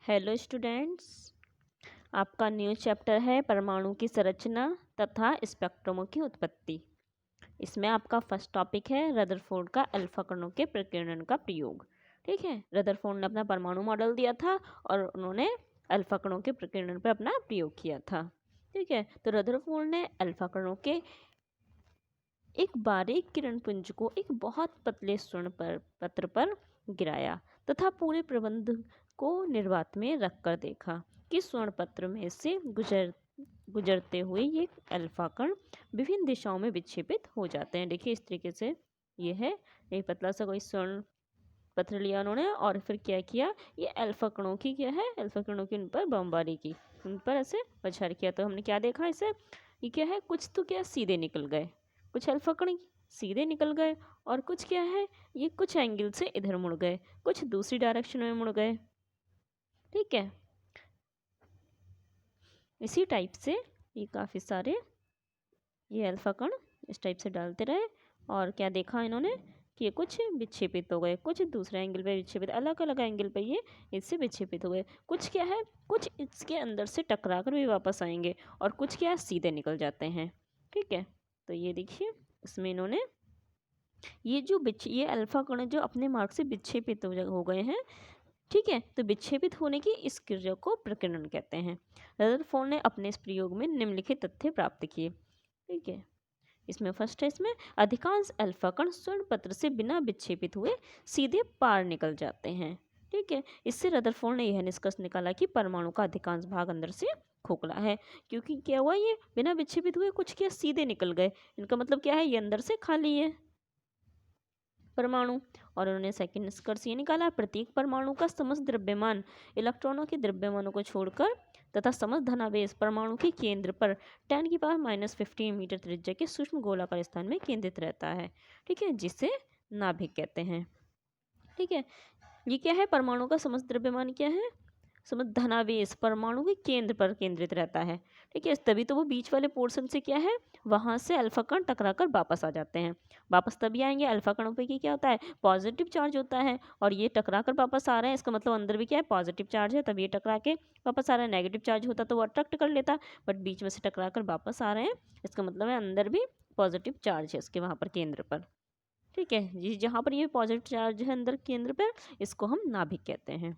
Hello students, आपका new chapter है परमाणु की संरचना तथा स्पेक्ट्रमों की उत्पत्ति। इसमें आपका फर्स्ट टॉपिक है रदरफोर्ड का अल्फा कणों के प्रकीर्णन का प्रयोग। ठीक है, रदरफोर्ड ने अपना परमाणु मॉडल दिया था और उन्होंने अल्फा कणों के प्रकीर्णन पर अपना प्रयोग किया था। ठीक है, तो रदरफोर्ड ने अल्फा कणों के एक बारीक किरण पुंज को एक बहुत पतले स्वर्ण पत्र पर गिराया तथा पूरे प्रबंध को निर्वात में रखकर देखा कि स्वर्ण पत्र में से गुजरते हुए ये अल्फा कण विभिन्न दिशाओं में विक्षेपित हो जाते हैं। देखिए इस तरीके से ये है, एक पतला सा कोई स्वर्ण पत्र लिया उन्होंने और फिर क्या किया, ये अल्फा कणों की क्या है, अल्फा कणों की उन पर बमबारी की, उन पर ऐसे बौछार किया। तो हमने क्या देखा इसे, ये क्या है, कुछ तो क्या सीधे निकल गए, कुछ अल्फा कण सीधे निकल गए और कुछ क्या है, ये कुछ एंगल से इधर मुड़ गए, कुछ दूसरी डायरेक्शन में मुड़ गए। ठीक है, इसी टाइप से ये काफ़ी सारे ये अल्फा कण इस टाइप से डालते रहे और क्या देखा इन्होंने कि ये कुछ विक्षेपित हो गए, कुछ दूसरे एंगल पे विक्षेपित, अलग अलग एंगल पे ये इससे विक्षेपित हो गए। कुछ क्या है, कुछ इसके अंदर से टकरा कर भी वापस आएंगे और कुछ क्या है सीधे निकल जाते हैं। ठीक है, तो ये देखिए इसमें इन्होंने ये अल्फा कण जो अपने मार्ग से विक्षेपित हो गए हैं। ठीक है, तो विक्षेपित होने की इस क्रिया को प्रकीर्णन कहते हैं। रदरफोर्ड ने अपने इस प्रयोग में निम्नलिखित तथ्य प्राप्त किए। ठीक है, इसमें फर्स्ट है, इसमें अधिकांश अल्फा कण स्वर्ण पत्र से बिना विक्षेपित हुए सीधे पार निकल जाते हैं। ठीक है, इससे रदरफोर्ड ने यह निष्कर्ष निकाला कि परमाणु का अधिकांश भाग अंदर से खोखला है, क्योंकि क्या हुआ, ये बिना विक्षेपित हुए कुछ क्या सीधे निकल गए। इनका मतलब क्या है, ये अंदर से खाली है परमाणु। और उन्होंने सेकंड निष्कर्ष ये निकाला, प्रत्येक परमाणु का समस्त द्रव्यमान इलेक्ट्रॉनों के द्रव्यमानों को छोड़कर तथा समस्त धनावेश परमाणु के केंद्र पर 10⁻⁻15 मीटर त्रिज्या के सूक्ष्म गोलाकार स्थान में केंद्रित रहता है। ठीक है, जिसे नाभिक कहते हैं। ठीक है, ये क्या है, परमाणु का समस्त द्रव्यमान क्या है, समस्त धनावेश परमाणु के केंद्र पर केंद्रित रहता है। ठीक है, तभी तो वो बीच वाले पोर्शन से क्या है, वहां से अल्फा कण टकरा कर वापस आ जाते हैं। वापस तभी आएंगे, अल्फा कणों पे क्या होता है, पॉजिटिव चार्ज होता है और ये टकरा कर वापस आ रहे हैं, इसका मतलब अंदर भी क्या है, पॉजिटिव चार्ज है, तभी ये टकरा के वापस आ रहे हैं। नेगेटिव चार्ज होता तो वो अट्रैक्ट कर लेता, बट बीच में से टकरा कर वापस आ रहे हैं, इसका मतलब है अंदर भी पॉजिटिव चार्ज है इसके वहाँ पर केंद्र पर। ठीक है जी, जहाँ पर ये पॉजिटिव चार्ज है अंदर केंद्र पर, इसको हम नाभिक कहते हैं।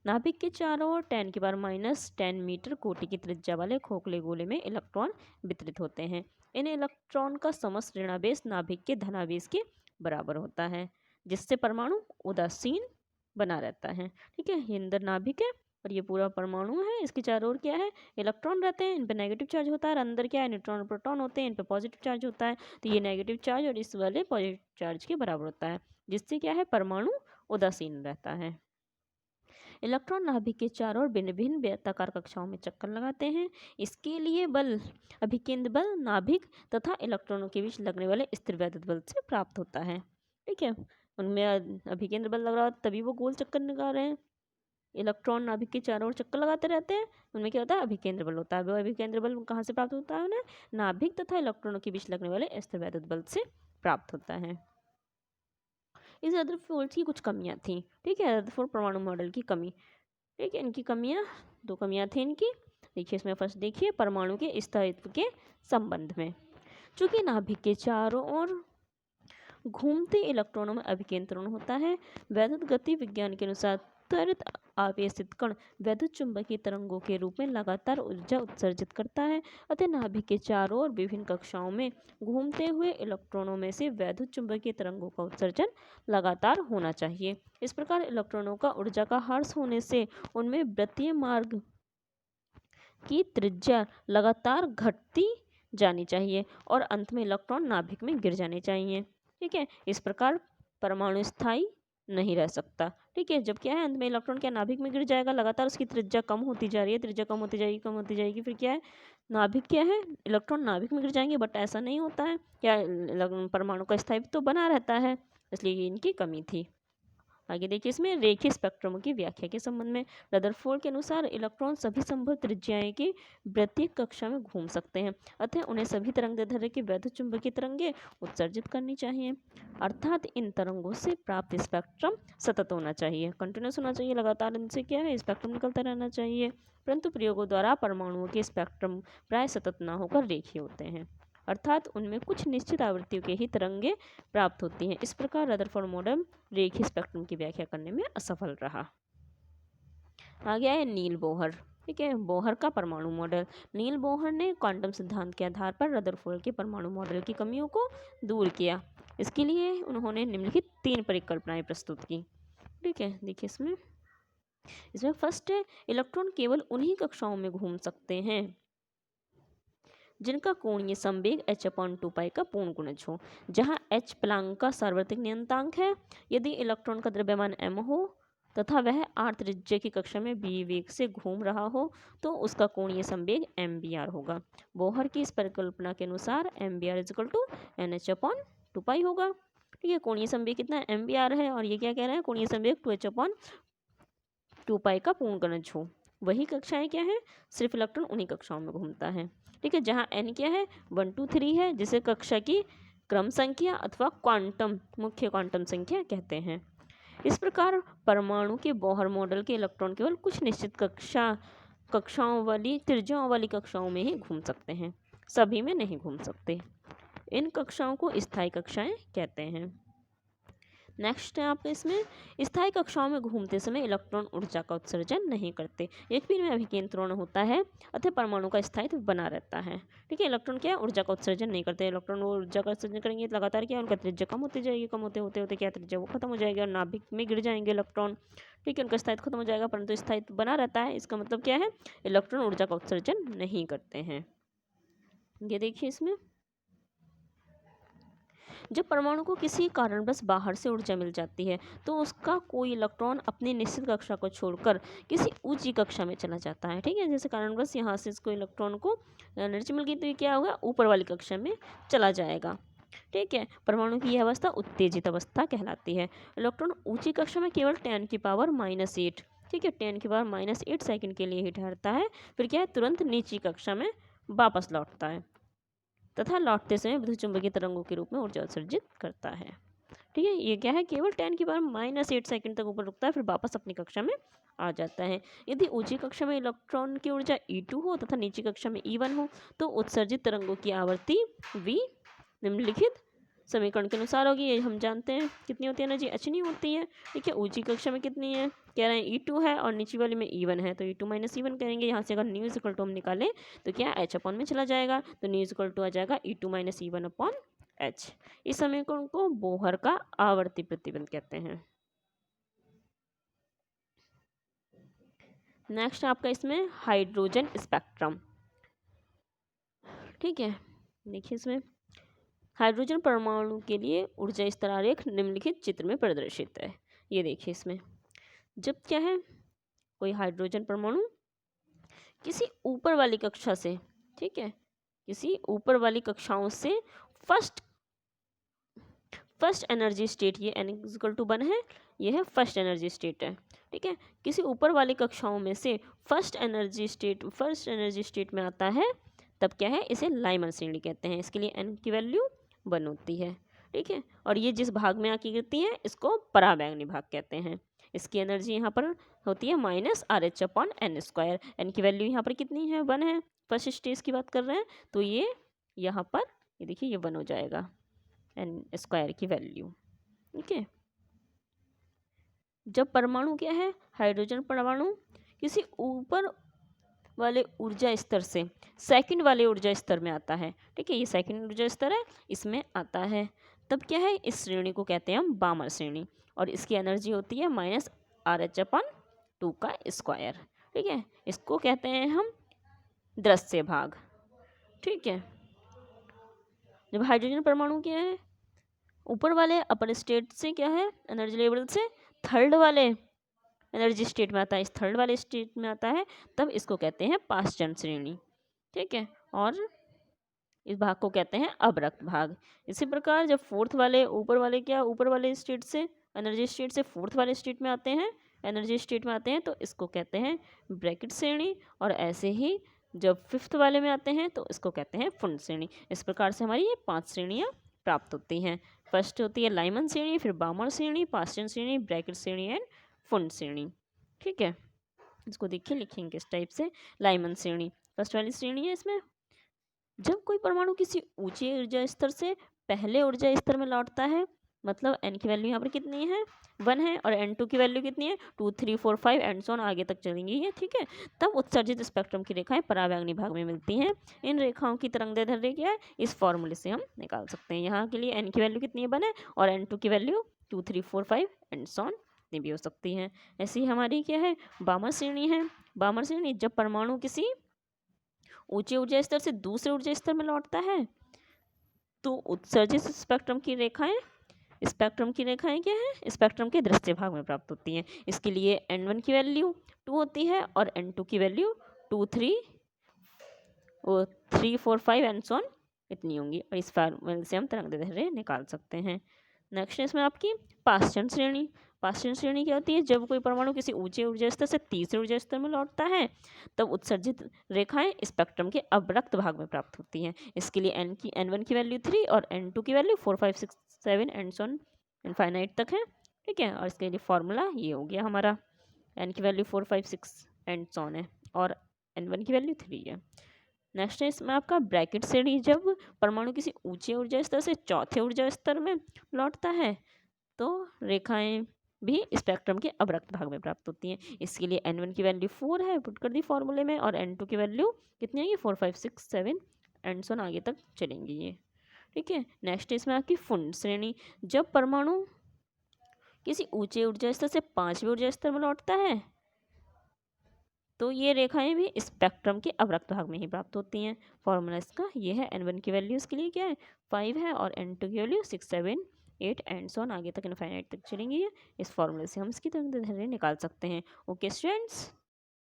नाभिक के चारों ओर 10⁻⁻10 मीटर कोटि की त्रिज्या वाले खोखले गोले में इलेक्ट्रॉन वितरित होते हैं। इन इलेक्ट्रॉन का समस्त ऋणावेश नाभिक के धनावेश के बराबर होता है, जिससे परमाणु उदासीन बना रहता है। ठीक है, ये अंदर नाभिक है और ये पूरा परमाणु है, इसके चारों ओर क्या है, इलेक्ट्रॉन रहते हैं, इन पर नेगेटिव चार्ज होता है और अंदर क्या है, न्यूट्रॉन और प्रोटॉन होते हैं, इन पर पॉजिटिव चार्ज होता है। तो ये नेगेटिव चार्ज और इस वाले पॉजिटिव चार्ज के बराबर होता है, जिससे क्या है, परमाणु उदासीन रहता है। इलेक्ट्रॉन नाभिक के चारों ओर भिन्न भिन्न वृत्ताकार कक्षाओं में चक्कर लगाते हैं। इसके लिए बल अभिकेंद्र बल नाभिक तथा इलेक्ट्रॉनों के बीच लगने वाले स्थिर वैद्युत बल से प्राप्त होता है। ठीक है, उनमें अभिकेंद्र बल लग रहा है तभी वो गोल चक्कर लगा रहे हैं। इलेक्ट्रॉन नाभिक के चारों ओर चक्कर लगाते रहते हैं, उनमें क्या होता है, अभिकेंद्र बल होता है। वो अभिकेंद्र बल कहाँ से प्राप्त होता है उन्हें, नाभिक तथा इलेक्ट्रॉनों के बीच लगने वाले स्थिर वैद्युत बल से प्राप्त होता है। इस रदरफोर्ड की कुछ कमियां थी। ठीक है, रदरफोर्ड परमाणु मॉडल की कमी। ठीक है, इनकी कमियां, दो कमियां थी इनकी। देखिए इसमें फर्स्ट देखिए, परमाणु के स्थायित्व के संबंध में, चूंकि नाभिक के चारों ओर घूमते इलेक्ट्रॉनों में अभिकेंद्रण होता है, वैद्युत गति विज्ञान के अनुसार त्वरित आवेशित कण वैद्युत चुंबकीय तरंगों के रूप में लगातार ऊर्जा उत्सर्जित करता है। अतः नाभिक के चारों ओर विभिन्न कक्षाओं में घूमते हुए इलेक्ट्रॉनों में से वैद्युत चुंबकीय तरंगों का उत्सर्जन लगातार होना चाहिए। इस प्रकार इलेक्ट्रॉनों का ऊर्जा का ह्रास होने से उनमें वृत्तीय मार्ग की त्रिज्या लगातार घटती जानी चाहिए और अंत में इलेक्ट्रॉन नाभिक में गिर जाने चाहिए। ठीक है, इस प्रकार परमाणु स्थायी नहीं रह सकता। ठीक है, जब क्या है, अंत में इलेक्ट्रॉन क्या नाभिक में गिर जाएगा, लगातार उसकी त्रिज्या कम होती जा रही है, त्रिज्या कम होती जाएगी, कम होती जाएगी, फिर क्या है, नाभिक क्या है, इलेक्ट्रॉन नाभिक में गिर जाएंगे, बट ऐसा नहीं होता है, क्या परमाणु का स्थायित्व तो बना रहता है, इसलिए ये इनकी कमी थी। आगे देखिए इसमें रेखीय स्पेक्ट्रम की व्याख्या के संबंध में रदरफोर्ड के अनुसार इलेक्ट्रॉन सभी संभव त्रिज्याएं की प्रत्येक कक्षा में घूम सकते हैं, अतः उन्हें सभी तरंगदैर्ध्य की वैध चुंबकीय तरंगें उत्सर्जित करनी चाहिए। अर्थात इन तरंगों से प्राप्त स्पेक्ट्रम सतत होना चाहिए, कंटिन्यूस होना चाहिए, लगातार इनसे क्या है स्पेक्ट्रम निकलता रहना चाहिए। परंतु प्रयोगों द्वारा परमाणुओं के स्पेक्ट्रम प्राय सतत न होकर रेखीय होते हैं, अर्थात उनमें कुछ निश्चित आवृत्तियों के ही तरंगे प्राप्त होती हैं। इस प्रकार रदरफोर्ड मॉडल रेखीय स्पेक्ट्रम की व्याख्या करने में असफल रहा। आ गया है नील बोहर। ठीक है, बोहर का परमाणु मॉडल। नील बोहर ने क्वांटम सिद्धांत के आधार पर रदरफोर्ड के परमाणु मॉडल की कमियों को दूर किया। इसके लिए उन्होंने निम्नलिखित 3 परिकल्पनाएं प्रस्तुत की। ठीक है, देखिए इसमें फर्स्ट है, इलेक्ट्रॉन केवल उन्हीं कक्षाओं में घूम सकते हैं जिनका कोणीय संवेग h/2π का पूर्ण गुणज हो, जहां h प्लैंक का सार्वत्रिक नियतांक है। यदि इलेक्ट्रॉन का द्रव्यमान m हो तथा वह r त्रिज्या की कक्षा में b वेग से घूम रहा हो तो उसका कोणीय संवेग mvr होगा। बोहर की इस परिकल्पना के अनुसार mvr = nh/2π होगा। ठीक है, कोणीय संवेग कितना mvr है और ये क्या कह रहे हैं, कोणीय संवेग 2h/2π का पूर्ण गुणज हो। वही कक्षाएं क्या है, सिर्फ इलेक्ट्रॉन उन्हीं कक्षाओं में घूमता है। ठीक है, जहाँ n क्या है 1 2 3 है, जिसे कक्षा की क्रम संख्या अथवा क्वांटम मुख्य क्वांटम संख्या कहते हैं। इस प्रकार परमाणु के बोहर मॉडल के इलेक्ट्रॉन केवल कुछ निश्चित कक्षाओं वाली त्रिज्याओं वाली कक्षाओं में ही घूम सकते हैं, सभी में नहीं घूम सकते। इन कक्षाओं को स्थायी कक्षाएं कहते हैं। नेक्स्ट है आपके इसमें, स्थायी कक्षाओं में घूमते समय इलेक्ट्रॉन ऊर्जा का उत्सर्जन नहीं करते। एक पीन में अभिकेंद्रण होता है अतः परमाणु का स्थायित्व बना रहता है। ठीक है, इलेक्ट्रॉन क्या ऊर्जा का उत्सर्जन नहीं करते। इलेक्ट्रॉन वो ऊर्जा का उत्सर्जन करेंगे तो लगातार क्या उनका त्रिज्या कम होती जाएगी, कम होते होते होते क्या त्रिज्या वो खत्म हो जाएगी और नाभिक में गिर जाएंगे इलेक्ट्रॉन। ठीक है, उनका स्थायित्व खत्म हो जाएगा, परंतु स्थायित्व बना रहता है। इसका मतलब क्या है, इलेक्ट्रॉन ऊर्जा का उत्सर्जन नहीं करते हैं। ये देखिए इसमें, जब परमाणु को किसी कारणवश बाहर से ऊर्जा मिल जाती है तो उसका कोई इलेक्ट्रॉन अपनी निश्चित कक्षा को छोड़कर किसी ऊंची कक्षा में चला जाता है। ठीक है, जैसे कारणवश यहाँ से इसको इलेक्ट्रॉन को एनर्जी मिल गई तो ये क्या होगा, ऊपर वाली कक्षा में चला जाएगा। ठीक है, परमाणु की यह अवस्था उत्तेजित अवस्था कहलाती है। इलेक्ट्रॉन ऊंची कक्षा में केवल 10⁻⁻8 ठीक है 10⁻⁸ सेकंड के लिए ही ठहरता है, फिर क्या है तुरंत नीची कक्षा में वापस लौटता है तथा लौटते समय विद्युत चुंबकीय तरंगों के रूप में ऊर्जा उत्सर्जित करता है। ठीक है, ये क्या है, केवल 10⁻⁻8 सेकंड तक ऊपर रुकता है, फिर वापस अपनी कक्षा में आ जाता है। यदि ऊंची कक्षा में इलेक्ट्रॉन की ऊर्जा E2 हो तथा नीची कक्षा में E1 हो तो उत्सर्जित तरंगों की आवृत्ति V निम्नलिखित समीकरण के अनुसार होगी। ये हम जानते हैं कितनी होती है एनर्जी, h नहीं होती है। ठीक है, ऊंची कक्षा में कितनी है, कह रहे हैं E2 है और नीची वाली में E1 है, तो E2 - E1 करेंगे। यहाँ से अगर न्यू इक्वल टू हम निकालें तो क्या h अपॉन में चला जाएगा, तो न्यू इक्वल टू आ जाएगा E2 - E1 अपॉन h। इस समीकरण को बोहर का आवर्ती प्रतिबंध कहते हैं। नेक्स्ट आपका इसमें हाइड्रोजन स्पेक्ट्रम। ठीक है, देखिए इसमें हाइड्रोजन परमाणु के लिए ऊर्जा स्तर आरेख निम्नलिखित चित्र में प्रदर्शित है। ये देखिए इसमें, जब क्या है कोई हाइड्रोजन परमाणु किसी ऊपर वाली कक्षा से, ठीक है किसी ऊपर वाली कक्षाओं से फर्स्ट एनर्जी स्टेट, ये n=1 है, ये है फर्स्ट एनर्जी स्टेट है। ठीक है, किसी ऊपर वाली कक्षाओं में से फर्स्ट एनर्जी स्टेट में आता है तब क्या है, इसे लाइमन श्रेणी कहते हैं। इसके लिए n की वैल्यू 1 होती है। ठीक है, और ये जिस भाग में आके गिरती है इसको पराबैंगनी भाग कहते हैं। इसकी एनर्जी यहाँ पर होती है -RH/n²। n की वैल्यू यहाँ पर कितनी है, 1 है। फर्स्ट स्टेज की बात कर रहे हैं तो ये यहाँ पर ये देखिए ये 1 हो जाएगा n² की वैल्यू। ठीक है, जब परमाणु क्या है, हाइड्रोजन परमाणु किसी ऊपर वाले ऊर्जा स्तर से सेकंड वाले ऊर्जा स्तर में आता है। ठीक है, ये सेकंड ऊर्जा स्तर है, इसमें आता है तब क्या है, इस श्रेणी को कहते हैं हम बामर श्रेणी और इसकी एनर्जी होती है -RH/2²। ठीक है, इसको कहते हैं हम दृश्य भाग। ठीक है, जब हाइड्रोजन परमाणु क्या है ऊपर वाले अपर स्टेट से क्या है एनर्जी लेवल से थर्ड वाले एनर्जी स्टेट में आता है, इस थर्ड वाले स्टेट में आता है तब इसको कहते हैं पाषाण श्रेणी। ठीक है, और इस भाग को कहते हैं अवरक्त भाग। इसी प्रकार जब फोर्थ वाले ऊपर वाले स्टेट से एनर्जी स्टेट से फोर्थ वाले स्टेट में आते हैं, एनर्जी स्टेट में आते हैं तो इसको कहते हैं ब्रैकेट श्रेणी, और ऐसे ही जब फिफ्थ वाले में आते हैं तो इसको कहते हैं फुंड श्रेणी। इस प्रकार से हमारी ये 5 श्रेणियाँ प्राप्त होती हैं। फर्स्ट होती है लाइमन श्रेणी, फिर बामर श्रेणी, पास्टियन श्रेणी, ब्रैकेट श्रेणी एंड फुंड श्रेणी। ठीक है, इसको देखिए लिखेंगे इस टाइप से। लाइमन श्रेणी फर्स्ट वाली श्रेणी है। इसमें जब कोई परमाणु किसी ऊंचे ऊर्जा स्तर से पहले ऊर्जा स्तर में लौटता है, मतलब n की वैल्यू यहाँ पर कितनी है 1 है, और n2 की वैल्यू कितनी है 2 3 4 5 एंड सो ऑन आगे तक चलेंगी ये। ठीक है, तब उत्सर्जित स्पेक्ट्रम की रेखाएं परावैंगनी भाग में मिलती हैं। इन रेखाओं की तरंगदैर्ध्य क्या है इस फॉर्मूले से हम निकाल सकते हैं। यहाँ के लिए n की वैल्यू कितनी है 1 है, और n2 की वैल्यू 2 3 4 5 एंड सो ऑन इतनी भी हो सकती हैं। ऐसी ही हमारी क्या है बामर श्रेणी है। बामर श्रेणी जब परमाणु किसी ऊंचे ऊर्जा स्तर से दूसरे ऊर्जा स्तर में लौटता है तो उत्सर्जित स्पेक्ट्रम की रेखाएं क्या है स्पेक्ट्रम के दृश्य भाग में प्राप्त होती हैं। इसके लिए n1 की वैल्यू 2 होती है और n2 की वैल्यू 2 3 3 4 5 एंड सो ऑन इतनी होंगी, और इस फॉर्मूले से हम तरंगदैर्ध्य निकाल सकते हैं। नेक्स्ट है इसमें आपकी पास्टियन श्रेणी। पास्टियन श्रेणी क्या होती है जब कोई परमाणु किसी ऊंचे ऊर्जा स्तर से तीसरे ऊर्जा स्तर में लौटता है तब उत्सर्जित रेखाएं स्पेक्ट्रम के अवरक्त भाग में प्राप्त होती हैं। इसके लिए n1 की वैल्यू 3 और n2 की value 4 5 6 7 and so on infinite तक है। ठीक है, और इसके लिए फॉर्मूला ये हो गया हमारा n की वैल्यू 4 5 6 एंड सो ऑन है, और n1 की वैल्यू 3 है। नेक्स्ट है इसमें आपका ब्रैकेट श्रेणी। जब परमाणु किसी ऊंचे ऊर्जा स्तर से चौथे ऊर्जा स्तर में लौटता है तो रेखाएं भी स्पेक्ट्रम के अवरक्त भाग में प्राप्त होती हैं। इसके लिए n1 की वैल्यू 4 है, पुट कर दी फॉर्मूले में, और n2 की वैल्यू कितनी आएगी 4 5 6 7 एंड सो ऑन आगे तक चलेंगी ये। ठीक है, नेक्स्ट इसमें आपकी फुंड श्रेणी। जब परमाणु किसी ऊंचे ऊर्जा स्तर से पांचवें ऊर्जा स्तर में लौटता है तो ये रेखाएं भी स्पेक्ट्रम के अवरक्त भाग में ही प्राप्त होती हैं। फॉर्मूला इसका ये है n1 की वैल्यू इसके लिए क्या है 5 है, और n2 की वैल्यू 6 7 8 एंड सो ऑन आगे तक इनफाइनाइट तक चलेंगी। इस फॉर्मूले से हम इसकी तरंगदैर्ध्य निकाल सकते हैं। Okay students.